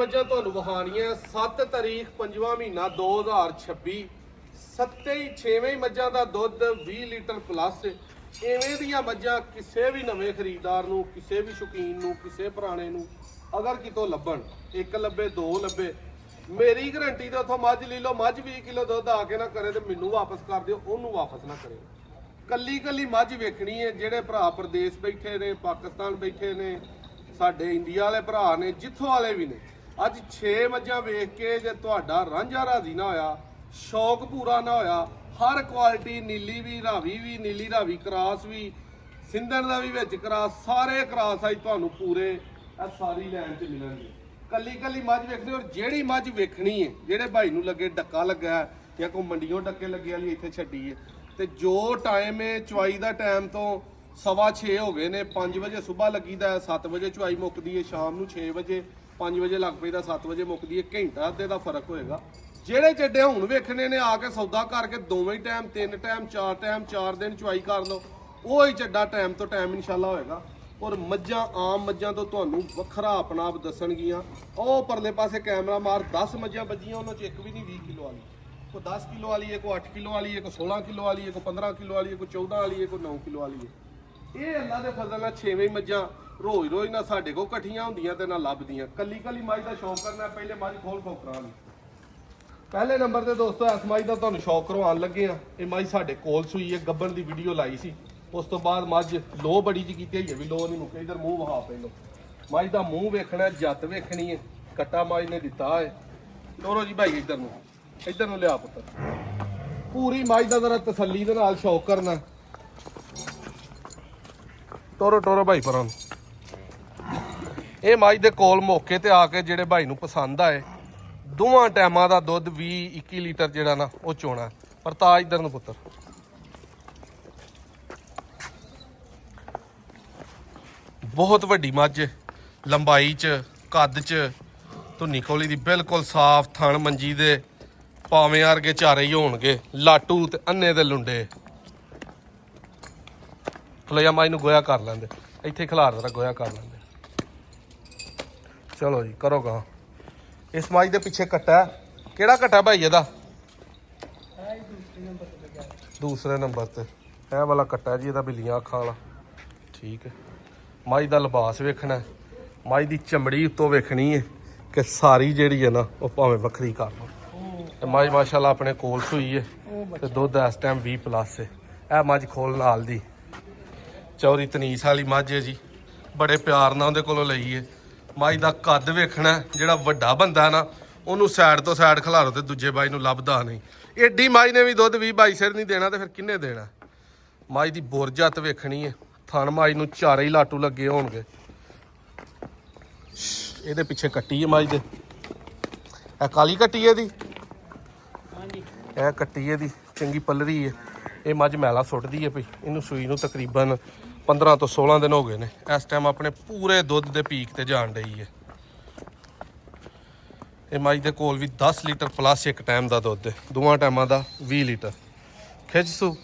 ਮੱਝਾਂ ਤੁਹਾਨੂੰ ਵਹਾਣੀਆਂ 7 ਤਾਰੀਖ 5ਵਾਂ ਮਹੀਨਾ 2026 6ਵੇਂ ਮੱਝਾਂ ਦਾ ਦੁੱਧ 20 ਲੀਟਰ ਪਲੱਸ। ਇਵੇਂ ਦੀਆਂ ਮੱਝਾਂ ਕਿਸੇ ਵੀ ਨਵੇਂ ਖਰੀਦਦਾਰ ਨੂੰ, ਕਿਸੇ ਵੀ ਸ਼ੌਕੀਨ ਨੂੰ, ਕਿਸੇ ਪੁਰਾਣੇ ਨੂੰ ਅਗਰ ਕਿਤੋਂ ਲੱਭਣ, ਇੱਕ ਲੱਭੇ ਦੋ ਲੱਭੇ, ਮੇਰੀ ਗਰੰਟੀ ਤੇ ਉੱਥੋਂ ਮੱਝ ਲੈ ਲਓ। ਮੱਝ 20 ਕਿਲੋ ਦੁੱਧ ਆ ਕੇ ਨਾ ਕਰੇ ਤੇ ਮੈਨੂੰ ਵਾਪਸ ਕਰ ਦਿਓ, ਉਹਨੂੰ ਵਾਪਸ ਨਾ ਕਰੇ। ਕੱਲੀ ਕੱਲੀ ਮੱਝ ਵੇਖਣੀ ਹੈ। ਜਿਹੜੇ ਭਰਾ ਪ੍ਰਦੇਸ਼ ਬੈਠੇ ਨੇ, ਪਾਕਿਸਤਾਨ ਬੈਠੇ ਨੇ, ਸਾਡੇ ਇੰਡੀਆ ਵਾਲੇ ਭਰਾ ਨੇ, ਜਿੱਥੋਂ ਵਾਲੇ ਵੀ ਨੇ, ਅੱਜ 6 ਮੱਝਾਂ ਵੇਖ ਕੇ ਜੇ ਤੁਹਾਡਾ ਰਾਂਝਾ ਰਾਜ਼ੀ ਨਾ ਹੋਇਆ, ਸ਼ੌਕ ਪੂਰਾ ਨਾ ਹੋਇਆ, ਹਰ ਕੁਆਲਿਟੀ ਨੀਲੀ ਵੀ, ਰਾਵੀ ਵੀ, ਨੀਲੀ ਰਾਵੀ ਕਰਾਸ ਵੀ, ਸਿੰਧਣ ਦਾ ਵੀ ਵਿੱਚ ਕਰਾਸ, ਸਾਰੇ ਕਰਾਸ ਅੱਜ ਤੁਹਾਨੂੰ ਪੂਰੇ ਇਹ ਸਾਰੀ ਲਾਈਨ 'ਚ ਮਿਲਣਗੇ। ਕੱਲੀ ਕੱਲੀ ਮੱਝ ਵੇਖਣੀ। ਔਰ ਜਿਹੜੀ ਮੱਝ ਵੇਖਣੀ ਹੈ, ਜਿਹੜੇ ਭਾਈ ਨੂੰ ਲੱਗੇ ਡੱਕਾ ਲੱਗਾ ਜਾਂ ਕੋਈ ਮੰਡੀਆਂ ਡੱਕੇ ਲੱਗੇ ਵਾਲੀ ਇੱਥੇ ਛੱਡੀ ਹੈ, ਤੇ ਜੋ ਟਾਈਮ ਹੈ ਚੁਆਈ ਦਾ ਟਾਈਮ ਤੋਂ 6:15 ਹੋ ਗਏ ਨੇ। 5 ਵਜੇ ਸਵੇਰ ਲੱਗੀਦਾ, 7 ਵਜੇ ਚੁਆਈ ਮੁੱਕਦੀ ਹੈ, ਸ਼ਾਮ ਨੂੰ 6 ਵਜੇ, 5 ਵਜੇ ਲੱਗ ਪਈਦਾ, 7 ਵਜੇ ਮੁੱਕਦੀ ਹੈ। ਘੰਟਾ ਅੱਧੇ ਦਾ ਫਰਕ ਹੋਏਗਾ। ਜਿਹੜੇ ਚੱਡੇ ਹੁਣ ਵੇਖਣੇ ਨੇ ਆ ਕੇ ਸੌਦਾ ਕਰਕੇ ਦੋਵੇਂ ਟਾਈਮ, 3 ਟਾਈਮ, 4 ਟਾਈਮ, 4 ਦਿਨ ਚੁਆਈ ਕਰ ਲਓ, ਉਹ ਹੀ ਚੱਡਾ ਟਾਈਮ ਤੋਂ ਟਾਈਮ ਇਨਸ਼ਾਅੱਲਾ ਹੋਏਗਾ। ਔਰ ਮੱਝਾਂ ਆਮ ਮੱਝਾਂ ਤੋਂ ਤੁਹਾਨੂੰ ਵੱਖਰਾ ਆਪਣਾ ਆਪ ਦੱਸਣਗੀਆਂ। ਉਹ ਪਰਲੇ ਪਾਸੇ ਕੈਮਰਾ ਮਾਰ, 10 ਮੱਝਾਂ ਵੱਜੀਆਂ, ਉਹਨਾਂ 'ਚ ਇੱਕ ਵੀ ਨਹੀਂ 20 ਕਿਲੋ ਵਾਲੀ। ਕੋਈ 10 ਕਿਲੋ ਵਾਲੀ ਹੈ, ਕੋਈ 8 ਕਿਲੋ ਵਾਲੀ ਹੈ, ਕੋਈ 16 ਕਿਲੋ ਵਾਲੀ ਹੈ, ਕੋਈ 15 ਕਿਲੋ ਵਾਲੀ ਹੈ, ਕੋਈ 14 ਵਾਲੀ ਹੈ, ਕੋਈ 9 ਕਿਲੋ ਵਾਲੀ ਹੈ। ਇਹ ਅੱਲਾ ਦੇ ਫਜ਼ਲ ਨਾਲ 6ਵੇਂ ਮੱਝਾਂ ਰੋਜ਼ ਨਾ ਸਾਡੇ ਕੋਲ ਇਕੱਠੀਆਂ ਹੁੰਦੀਆਂ ਤੇ ਨਾ ਲੱਭਦੀਆਂ। ਕੱਲੀ ਕੱਲੀ ਮੱਝ ਦਾ ਸ਼ੌਕ ਕਰਨਾ, ਪਹਿਲੇ ਮੱਝ ਖੋਲ ਕਰਾਂਗੇ। ਪਹਿਲੇ ਨੰਬਰ ਤੇ ਦੋਸਤੋ ਇਸ ਮੱਝ ਦਾ ਤੁਹਾਨੂੰ ਸ਼ੌਕ ਕਰਵਾਉਣ ਲੱਗੇ ਆ। ਇਹ ਮੱਝ ਸਾਡੇ ਕੋਲ ਸੂਈ ਹੈ, ਗੱਬਣ ਦੀ ਵੀਡੀਓ ਲਾਈ ਸੀ। ਉਸ ਤੋਂ ਬਾਅਦ ਮੱਝ ਲੋ ਬੜੀ ਜੀ ਕੀਤੀ ਹੋਈ ਹੈ, ਵੀ ਲੋ ਨਹੀਂ ਮੁੱਕੇ। ਇਧਰ ਮੂੰਹ ਵਹਾ ਪਹਿਲੋਂ ਮੱਝ ਦਾ ਮੂੰਹ ਵੇਖਣਾ, ਜੱਤ ਵੇਖਣੀ ਹੈ, ਕੱਟਾ ਮੱਝ ਨੇ ਦਿੱਤਾ ਹੈ। ਤੋਰੋ ਜੀ ਭਾਈ ਇੱਧਰ ਨੂੰ ਲਿਆ ਪੁੱਤਰ। ਪੂਰੀ ਮੱਝ ਦਾ ਜ਼ਰਾ ਤਸੱਲੀ ਦੇ ਨਾਲ ਸ਼ੌਕ ਕਰਨਾ। ਟੋਰੋ ਭਾਈ ਪਰਾਂ ਨੂੰ। ਇਹ ਮੱਝ ਦੇ ਕੋਲ ਮੌਕੇ ਤੇ ਆ ਕੇ ਜਿਹੜੇ ਭਾਈ ਨੂੰ ਪਸੰਦ ਆਏ, ਦੋਵਾਂ ਟਾਈਮਾਂ ਦਾ ਦੁੱਧ 20-21 ਲੀਟਰ ਜਿਹੜਾ ਨਾ ਉਹ ਚੋਣਾ। ਪਰ ਤਾਂ ਇੱਧਰ ਨੂੰ ਪੁੱਤਰ। ਬਹੁਤ ਵੱਡੀ ਮੱਝ, ਲੰਬਾਈ 'ਚ, ਕੱਦ 'ਚ, ਧੁੰਨੀ ਕੋਲੀ ਦੀ ਬਿਲਕੁਲ ਸਾਫ਼ ਥਣ, ਮੰਜੀ ਦੇ ਪਾਵੇਂ ਵਰਗੇ ਚਾਰੇ ਹੀ ਹੋਣਗੇ, ਲਾਟੂ ਤੇ ਅੰਨੇ ਦੇ ਲੁੰਡੇ। ਖਲੋਇਆ ਮੱਝ ਨੂੰ ਗੋਇਆ ਕਰ ਲੈਂਦੇ, ਇੱਥੇ ਖਿਲਾਰ ਜਰਾ ਗੋਇਆ ਕਰ ਲੈਂਦੇ। ਚਲੋ ਜੀ ਕਰੋ ਗਾ। ਇਸ ਮੱਝ ਦੇ ਪਿੱਛੇ ਕੱਟਾ, ਕਿਹੜਾ ਕੱਟਾ ਭਾਈ ਇਹਦਾ? ਦੂਸਰੇ ਨੰਬਰ ਤੇ ਇਹ ਵਾਲਾ ਕੱਟਾ ਜੀ, ਇਹਦਾ ਬਿੱਲੀਆਂ ਅੱਖਾਂ ਵਾਲਾ। ਠੀਕ ਹੈ। ਮੱਝ ਦਾ ਲਿਬਾਸ ਵੇਖਣਾ, ਮੱਝ ਦੀ ਚਮੜੀ ਉੱਤੋਂ ਵੇਖਣੀ ਹੈ ਕਿ ਸਾਰੀ ਜਿਹੜੀ ਹੈ ਨਾ ਉਹ ਭਾਵੇਂ ਵੱਖਰੀ ਕਰ ਲਓ। ਤੇ ਮੱਝ ਮਾਸ਼ਾਅੱਲਾ ਆਪਣੇ ਕੋਲ ਸੂਈ ਹੈ ਤੇ ਦੁੱਧ ਇਸ ਟਾਈਮ 20 ਪਲੱਸ ਹੈ। ਇਹ ਮੱਝ ਖੋਲ ਨਾਲ ਦੀ ਚੌਰੀ ਤਨੀਸ ਵਾਲੀ ਮੱਝ ਹੈ ਜੀ, ਬੜੇ ਪਿਆਰ ਨਾਲ ਉਹਦੇ ਕੋਲੋਂ ਲਈ ਹੈ। ਮੱਝ ਦਾ ਕੱਦ ਵੇਖਣਾ, ਜਿਹੜਾ ਵੱਡਾ ਬੰਦਾ ਨਾ ਉਹਨੂੰ ਸਾਈਡ ਤੋਂ ਸਾਈਡ ਖਿਲਾਰੋ ਤੇ ਦੂਜੇ ਬਾਈ ਨੂੰ ਲੱਭਦਾ ਨਹੀਂ। ਏਡੀ ਮੱਝ ਨੇ ਵੀ ਦੁੱਧ 20-22 ਸਿਰ ਨਹੀਂ ਦੇਣਾ ਤੇ ਫਿਰ ਕਿੰਨੇ ਦੇਣਾ? ਮੱਝ ਦੀ ਬੁਰਜਤ ਵੇਖਣੀ ਹੈ, ਥਣ ਮੱਝ ਨੂੰ ਚਾਰੇ ਹੀ ਲਾਟੂ ਲੱਗੇ ਹੋਣਗੇ। ਇਹਦੇ ਪਿੱਛੇ ਕੱਟੀ ਹੈ ਮੱਝ ਦੇ, ਇਹ ਕਾਲੀ ਕੱਟੀ ਹੈ ਦੀ, ਇਹ ਕੱਟੀ ਹੈ ਦੀ ਚੰਗੀ ਪੱਲਰੀ ਹੈ। ਇਹ ਮੱਝ ਮੈਲਾ ਸੁੱਟਦੀ ਹੈ ਪਈ। ਇਹਨੂੰ ਸੂਈ ਨੂੰ ਤਕਰੀਬਨ 15 ਤੋਂ 16 ਦਿਨ ਹੋ ਗਏ ਨੇ। ਇਸ ਟਾਈਮ ਆਪਣੇ ਪੂਰੇ ਦੁੱਧ ਦੇ ਪੀਕ ਤੇ ਜਾਣ ਡਈ ਹੈ। ਇਹ ਮੱਝ ਦੇ ਕੋਲ ਵੀ 10 ਲੀਟਰ ਪਲੱਸ ਇੱਕ ਟਾਈਮ ਦਾ ਦੁੱਧ ਹੈ, ਦੋਵਾਂ ਟਾਈਮਾਂ ਦਾ 20 ਲੀਟਰ। ਖਿੱਚ ਸੂ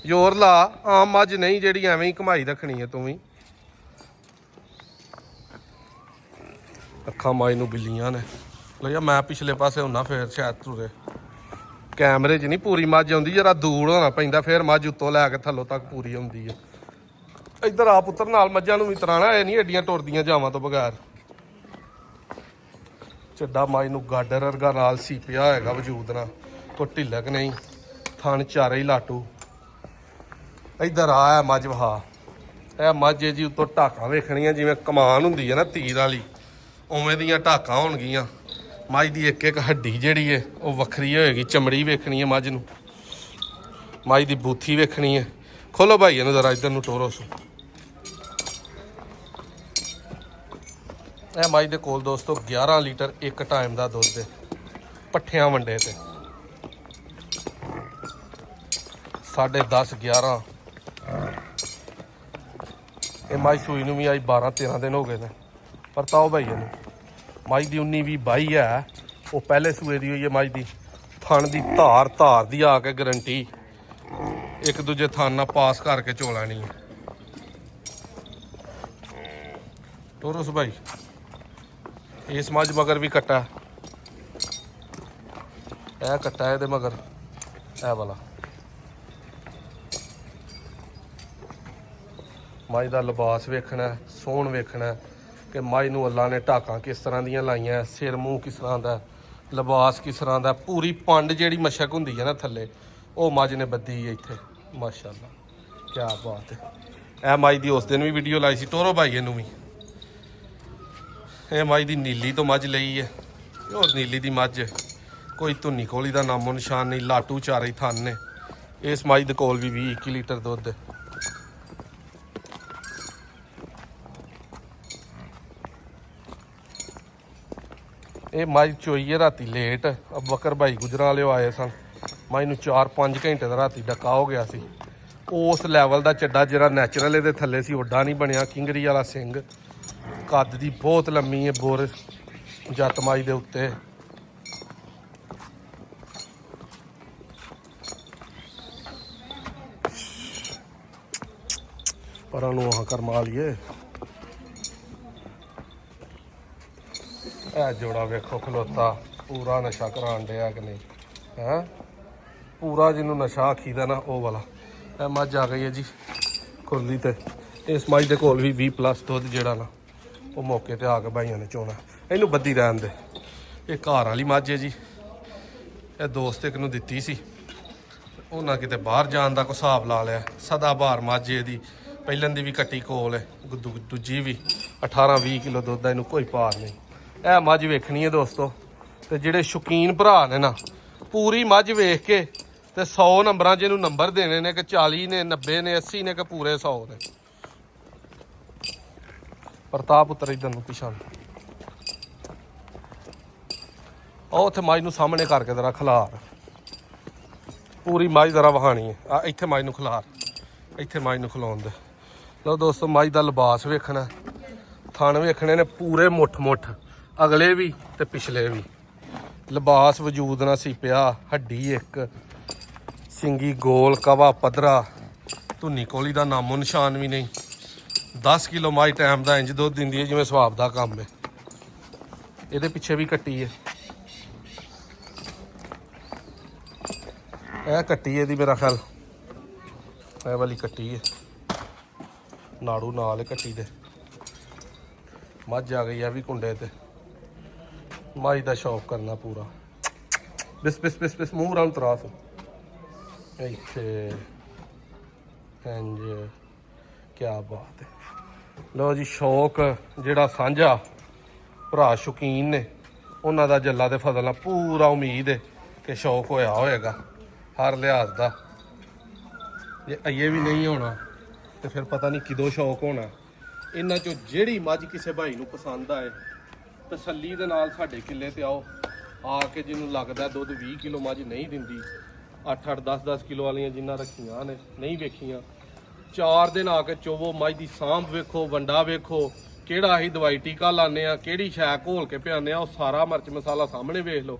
ਜ਼ੋਰ ਲਾ, ਆਮ ਮੱਝ ਨਹੀਂ ਜਿਹੜੀ ਐਵੇਂ ਹੀ ਘਮਾਈ ਰੱਖਣੀ ਹੈ ਤੂੰ ਵੀ। ਅੱਖਾਂ ਮੱਝ ਨੂੰ ਬਿੱਲੀਆਂ ਨੇ। ਲਿਆ ਮੈਂ ਪਿਛਲੇ ਪਾਸੇ ਹੁੰਨਾ, ਫੇਰ ਸ਼ਾਇਦ ਤੁਰੇ ਕੈਮਰੇ 'ਚ ਨਹੀਂ ਪੂਰੀ ਮੱਝ ਆਉਂਦੀ, ਜਰਾ ਦੂਰ ਹੋਣਾ ਪੈਂਦਾ, ਫਿਰ ਮੱਝ ਉੱਤੋਂ ਲੈ ਕੇ ਥੱਲੋਂ ਤੱਕ ਪੂਰੀ ਆਉਂਦੀ ਹੈ। ਇੱਧਰ ਆ ਪੁੱਤਰ, ਨਾਲ ਮੱਝਾਂ ਨੂੰ ਵੀ ਤਰਾਣਾ, ਇਹ ਨਹੀਂ ਐਡੀਆਂ ਟੁਰਦੀਆਂ ਜਾਵਾਂ ਤੋਂ ਬਗੈਰ। ਚੱਡਾ ਮੱਝ ਨੂੰ ਗਾਡਰ ਵਰਗਾ ਨਾਲ ਸੀਪਿਆ ਹੋਏਗਾ ਵਜੂਦ ਨਾਲ, ਕੋਈ ਢਿੱਲਕ ਨਹੀਂ, ਥਣ ਚਾਰੇ ਹੀ ਲਾਟੂ। ਇੱਧਰ ਆ ਮੱਝ ਵਹਾ, ਇਹ ਮੱਝ ਜੀ ਉੱਤੋਂ ਢਾਕਾਂ ਵੇਖਣੀਆਂ ਜਿਵੇਂ ਕਮਾਨ ਹੁੰਦੀ ਹੈ ਨਾ ਤੀਰ ਵਾਲੀ, ਉਵੇਂ ਦੀਆਂ ਢਾਕਾਂ ਹੋਣਗੀਆਂ। ਮੱਝ ਦੀ ਇੱਕ ਇੱਕ ਹੱਡੀ ਜਿਹੜੀ ਹੈ ਉਹ ਵੱਖਰੀ ਹੋਏਗੀ। ਚਮੜੀ ਵੇਖਣੀ ਹੈ ਮੱਝ ਨੂੰ, ਮੱਝ ਦੀ ਬੂਥੀ ਵੇਖਣੀ ਹੈ। ਖੋਲੋ ਭਾਈ ਇਹਨੂੰ ਜ਼ਰਾ, ਇੱਧਰ ਨੂੰ ਟੋਰੋ ਸੋ। ਇਹ ਮੱਝ ਦੇ ਕੋਲ ਦੋਸਤੋ 11 ਲੀਟਰ ਇੱਕ ਟਾਈਮ ਦਾ ਦੁੱਧ ਹੈ, ਪੱਠਿਆਂ ਵੰਡੇ ਤੇ 10:30 11। ਇਹ ਮੱਝ ਸੂਈ ਨੂੰ ਵੀ ਆਈ 12-13 ਦਿਨ ਹੋ ਗਏ ਨੇ। ਪਰ ਤਾਓ ਭਾਈ ਇਹਨੂੰ ਮੱਝ ਦੀ 19-20 ਹੈ, ਉਹ ਪਹਿਲੇ ਸੂਏ ਦੀ ਹੋਈ ਹੈ ਮੱਝ ਦੀ। ਥਣ ਦੀ ਧਾਰ ਦੀ ਆ ਕੇ ਗਰੰਟੀ, ਇੱਕ ਦੂਜੇ ਥਣ ਨਾਲ ਪਾਸ ਕਰਕੇ ਚੋਲਾ ਨਹੀਂ ਹੈ। ਟੋਰਸ ਭਾਈ इस मझ मगर भी कट्टा है कट्टा है मगर है वाला मझ का लिबास वेखना सोहन वेखना कि मझ नूं अल्लाह ने ढाकां किस तरह दियां लाइयां सिर मूँह किस तरह का लिबास किस तरह का पूरी पंड जिहड़ी मशक हुंदी है ना थल्ले वो मझ ने बद्धी है इत्थे माशाअल्लाह क्या बात है। ਇਹ ਮੱਝ ਦੀ ਉਸ ਦਿਨ ਵੀ ਵੀਡੀਓ ਲਾਈ ਸੀ ਟੋਰੋ ਭਾਈ ਇਹਨੂੰ ਵੀ ਇਹ ਮੱਝ ਦੀ ਨੀਲੀ ਤੋਂ ਮੱਝ ਲਈ ਹੈ ਹੋਰ ਨੀਲੀ ਦੀ ਮੱਝ ਕੋਈ ਧੁੰਨੀ ਕੋਲੀ ਦਾ ਨਾਮੋ ਨਿਸ਼ਾਨ ਨਹੀਂ ਲਾਟੂ ਚਾਰੇ ਥਣ ਨੇ ਇਸ ਮੱਝ ਦੇ ਕੋਲ ਵੀ 20-21 ਲੀਟਰ ਦੁੱਧ ਇਹ ਮੱਝ ਚੋਈ ਹੈ ਰਾਤੀ ਲੇਟ ਬਕਰ ਭਾਈ ਗੁਜਰਾਂ ਵਾਲੇ ਆਏ ਸਨ ਮੱਝ ਨੂੰ 4-5 ਘੰਟੇ ਦਾ ਰਾਤੀ ਡਕਾ ਹੋ ਗਿਆ ਸੀ उस लैवल का चड्डा जरा नैचुरल ये थले से ओडा नहीं बनया किंगरी वाला सिंह कद की बहुत लम्मी है बोर जत माई के उत्ते पर करमा लिए है जोड़ा वेखो खलोता पूरा नशा करान दिया कि नहीं है पूरा जिन्होंने नशा आखीदा ना वो वाला ਇਹ ਮੱਝ ਆ ਗਈ ਹੈ ਜੀ ਖੁਰਲੀ ਤੇ ਇਸ ਮੱਝ ਦੇ ਕੋਲ ਵੀ 20+ ਦੁੱਧ ਜਿਹੜਾ ਨਾ ਉਹ ਮੌਕੇ ਤੇ ਆ ਕੇ ਭਾਈਆਂ ਨੇ ਚੋਣਾ ਇਹਨੂੰ ਬੱਦੀ ਰਹਿਣ ਦੇ ਇਹ ਘਰ ਵਾਲੀ ਮੱਝ ਹੈ ਜੀ ਇਹ ਦੋਸਤ ਇੱਕ ਨੂੰ ਦਿੱਤੀ ਸੀ ਉਹਨਾਂ ਕਿਤੇ ਬਾਹਰ ਜਾਣ ਦਾ ਕੋਈ ਹਿਸਾਬ ਲਾ ਲਿਆ ਸਦਾ ਬਾਹਰ ਮੱਝ ਇਹਦੀ ਪਹਿਲਾਂ ਦੀ ਵੀ ਕੱਟੀ ਕੋਲ ਹੈ ਦੂਜੀ ਵੀ 18-20 ਕਿਲੋ ਦੁੱਧ ਦਾ ਇਹਨੂੰ ਕੋਈ ਪਾਰ ਨਹੀਂ ਇਹ ਮੱਝ ਵੇਖਣੀ ਹੈ ਦੋਸਤੋ ਤੇ ਜਿਹੜੇ ਸ਼ੌਕੀਨ ਭਰਾ ਨੇ ਨਾ ਪੂਰੀ ਮੱਝ ਵੇਖ ਕੇ ਤੇ 100 ਨੰਬਰਾਂ 'ਚ ਇਹਨੂੰ ਨੰਬਰ ਦੇਣੇ ਨੇ ਕਿ 40 ਨੇ 90 ਨੇ 80 ਨੇ ਕਿ ਪੂਰੇ 100 ਨੇ ਪ੍ਰਤਾਪ ਉਤਰ ਇਧਰ ਨੂੰ ਪਿਛਾਂ ਉਹ ਉੱਥੇ ਮੱਝ ਨੂੰ ਸਾਹਮਣੇ ਕਰਕੇ ਜ਼ਰਾ ਖਿਲਾਰ ਪੂਰੀ ਮੱਝ ਜ਼ਰਾ ਵਹਾਣੀ ਹੈ ਆ ਇੱਥੇ ਮੱਝ ਨੂੰ ਖਿਲਾਰ ਇੱਥੇ ਮੱਝ ਨੂੰ ਖਿਲਾਉਣ ਦੇ ਲਓ ਦੋਸਤੋ ਮੱਝ ਦਾ ਲਿਬਾਸ ਵੇਖਣਾ ਥਣ ਵੇਖਣੇ ਨੇ ਪੂਰੇ ਮੁੱਠ ਅਗਲੇ ਵੀ ਤੇ ਪਿਛਲੇ ਵੀ ਲਿਬਾਸ ਵਜੂਦ ਨਾਲ ਸੀ ਪਿਆ ਹੱਡੀ ਇੱਕ ਸਿੰਗੀ ਗੋਲ ਕਵਾ ਪੱਧਰਾ ਧੁੰਨੀ ਕੋਲੀ ਦਾ ਨਾਮੋ ਨਿਸ਼ਾਨ ਵੀ ਨਹੀਂ 10 ਕਿਲੋ ਮਾਈ ਟਾਈਮ ਦਾ ਇੰਜ ਦੁੱਧ ਦਿੰਦੀ ਹੈ ਜਿਵੇਂ ਸਵਾਬ ਦਾ ਕੰਮ ਹੈ ਇਹਦੇ ਪਿੱਛੇ ਵੀ ਕੱਟੀ ਹੈ ਇਹ ਕੱਟੀ ਇਹਦੀ ਮੇਰਾ ਖਿਆਲ ਇਹ ਵਾਲੀ ਕੱਟੀ ਹੈ ਨਾੜੂ ਨਾਲ ਕੱਟੀ ਦੇ ਮੱਝ ਆ ਗਈ ਆ ਵੀ ਕੁੰਡੇ ਤੇ ਮੱਝ ਦਾ ਸ਼ੌਕ ਕਰਨਾ ਪੂਰਾ ਬਿਸ ਮੂੰਹ ਰਾਮ ਤਰਾਸ ਇੱਥੇ ਇੰਜ ਕਿਆ ਬਾਤ ਹੈ ਲਓ ਜੀ ਸ਼ੌਕ ਜਿਹੜਾ ਸਾਂਝਾ ਭਰਾ ਸ਼ੌਕੀਨ ਨੇ ਉਹਨਾਂ ਦਾ ਜੱਲਾ ਤੇ ਫਜ਼ਲ ਨਾਲ ਪੂਰਾ ਉਮੀਦ ਹੈ ਕਿ ਸ਼ੌਕ ਹੋਇਆ ਹੋਏਗਾ ਹਰ ਲਿਹਾਜ਼ ਦਾ ਜੇ ਅਈਏ ਵੀ ਨਹੀਂ ਹੋਣਾ ਤੇ ਫਿਰ ਪਤਾ ਨਹੀਂ ਕਿਦੋਂ ਸ਼ੌਕ ਹੋਣਾ ਇਹਨਾਂ ਚੋਂ ਜਿਹੜੀ ਮੱਝ ਕਿਸੇ ਭਾਈ ਨੂੰ ਪਸੰਦ ਆਏ ਤਸੱਲੀ ਦੇ ਨਾਲ ਸਾਡੇ ਕਿੱਲੇ ਤੇ ਆਓ ਆ ਕੇ ਜਿਹਨੂੰ ਲੱਗਦਾ ਦੁੱਧ 20 ਕਿਲੋ ਮੱਝ ਨਹੀਂ ਦਿੰਦੀ 8-8 10-10 ਕਿਲੋ ਵਾਲੀਆਂ ਜਿੰਨਾ ਰੱਖੀਆਂ ਨੇ ਨਹੀਂ ਵੇਖੀਆਂ 4 ਦਿਨ ਆ ਕੇ ਚੋਵੋ ਮੱਝ ਦੀ ਸਾਂਭ ਵੇਖੋ ਵੰਡਾ ਵੇਖੋ ਕਿਹੜਾ ਅਸੀਂ ਦਵਾਈ ਟੀਕਾ ਲਾਉਂਦੇ ਆ ਕਿਹੜੀ ਸ਼ੈ ਘੋਲ ਕੇ ਪਿਆਉਂਦੇ ਆ ਉਹ ਸਾਰਾ ਮਿਰਚ ਮਸਾਲਾ ਸਾਹਮਣੇ ਵੇਖ ਲਓ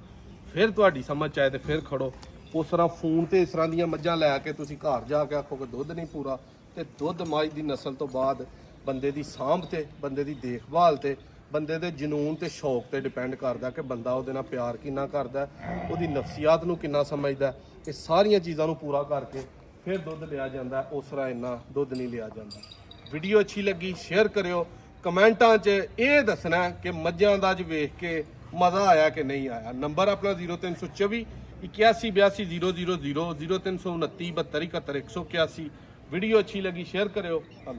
ਫਿਰ ਤੁਹਾਡੀ ਸਮਝ ਚ ਆਏ ਤੇ ਫਿਰ ਖੜੋ ਉਸ ਤਰ੍ਹਾਂ ਫੋਨ ਤੇ ਇਸ ਤਰ੍ਹਾਂ ਦੀਆਂ ਮੱਝਾਂ ਲੈ ਕੇ ਤੁਸੀਂ ਘਰ ਜਾ ਕੇ ਆਖੋਗੇ ਦੁੱਧ ਨਹੀਂ ਪੂਰਾ ਤੇ ਦੁੱਧ ਮੱਝ ਦੀ ਨਸਲ ਤੋਂ ਬਾਅਦ ਬੰਦੇ ਦੀ ਸਾਂਭ ਤੇ ਬੰਦੇ ਦੀ ਦੇਖਭਾਲ ਤੇ ਬੰਦੇ ਦੇ ਜਨੂਨ ਤੇ ਸ਼ੌਕ ਤੇ ਡਿਪੈਂਡ ਕਰਦਾ ਕਿ ਬੰਦਾ ਉਹਦੇ ਨਾਲ ਪਿਆਰ ਕਿੰਨਾ ਕਰਦਾ ਉਹਦੀ ਨਫਸੀਆਤ ਨੂੰ ਕਿੰਨਾ ਸਮਝਦਾ ਇਹ ਸਾਰੀਆਂ ਚੀਜ਼ਾਂ ਨੂੰ ਪੂਰਾ ਕਰਕੇ ਫਿਰ ਦੁੱਧ ਲਿਆ ਜਾਂਦਾ ਉਸ ਤਰ੍ਹਾਂ ਇੰਨਾ ਦੁੱਧ ਨਹੀਂ ਲਿਆ ਜਾਂਦਾ ਵੀਡੀਓ ਅੱਛੀ ਲੱਗੀ ਸ਼ੇਅਰ ਕਰਿਓ ਕਮੈਂਟਾਂ 'ਚ ਇਹ ਦੱਸਣਾ ਕਿ ਮੱਝਾਂ ਦਾ ਅੱਜ ਵੇਖ ਕੇ ਮਜ਼ਾ ਆਇਆ ਕਿ ਨਹੀਂ ਆਇਆ ਨੰਬਰ ਆਪਣਾ 0324 8182 000 0329 72 71 181 ਵੀਡੀਓ ਅੱਛੀ ਲੱਗੀ ਸ਼ੇਅਰ ਕਰਿਓ